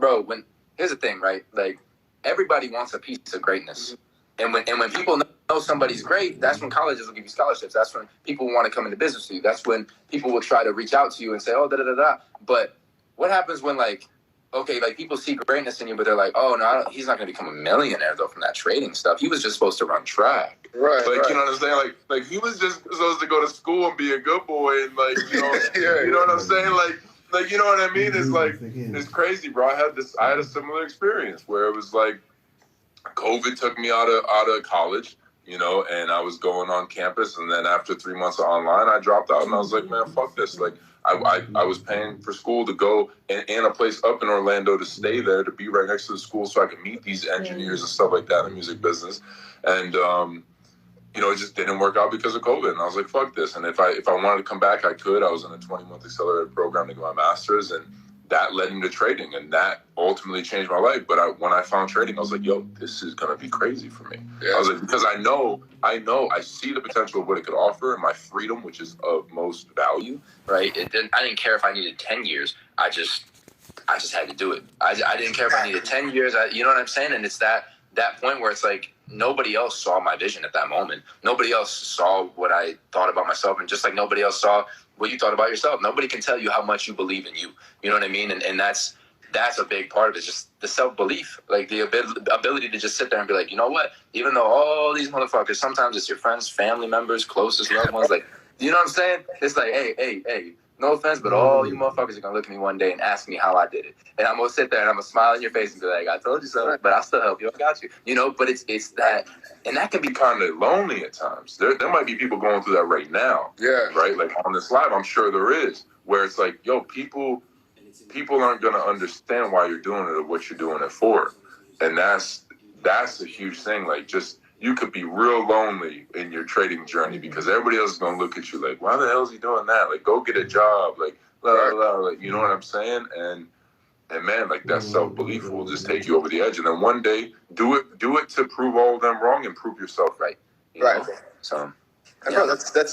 bro, here's the thing, right? Like, everybody wants a piece of greatness. And when people know somebody's great, that's when colleges will give you scholarships. That's when people want to come into business with you. That's when people will try to reach out to you and say, oh, da-da-da-da. But what happens when, like, okay, like, people see greatness in you, but they're like, oh, no, he's not going to become a millionaire, though, from that trading stuff. He was just supposed to run track. Right, like, right. You know what I'm saying? Like he was just supposed to go to school and be a good boy, and, like, you know, Yeah, you know what I'm saying? Like, you know what I mean? It's like, it's crazy, bro. I had a similar experience where it was like, COVID took me out of college, you know, and I was going on campus, and then after 3 months of online, I dropped out, and I was like, man, fuck this. Like, I was paying for school to go and a place up in Orlando to stay there, to be right next to the school so I could meet these engineers and stuff like that in the music business. And, you know, it just didn't work out because of COVID. And I was like, fuck this. And if I wanted to come back, I could. I was in a 20-month accelerated program to get my master's, and that led into trading, and that ultimately changed my life. But when I found trading, I was like, yo, this is going to be crazy for me. Yeah. I was like, because I know, I see the potential of what it could offer, and my freedom, which is of most value. Right? I didn't care if I needed 10 years. I just had to do it. I didn't care if I needed 10 years. You know what I'm saying? And it's that point where it's like, nobody else saw my vision at that moment. Nobody else saw what I thought about myself, and just like nobody else saw what you thought about yourself. Nobody can tell you how much you believe in you. You know what I mean? And that's a big part of it, just the self-belief, like the ability to just sit there and be like, you know what? Even though all these motherfuckers, sometimes it's your friends, family members, closest loved ones, like, you know what I'm saying? It's like, hey, no offense, but all you motherfuckers are going to look at me one day and ask me how I did it. And I'm going to sit there and I'm going to smile in your face and be like, I told you so, but I'll still help you. I got you. You know, but it's that, and that can be kind of lonely at times. There might be people going through that right now. Yeah. Right? Like, on this live, I'm sure there is, where it's like, yo, people aren't going to understand why you're doing it or what you're doing it for. And that's a huge thing. Like, just, you could be real lonely in your trading journey because everybody else is going to look at you like, why the hell is he doing that? Like, go get a job. Like, blah, blah, blah. Like, you know what I'm saying? And man, like, that self-belief will just take you over the edge. And then one day, do it to prove all of them wrong and prove yourself right. You know? So, yeah. Bro, that's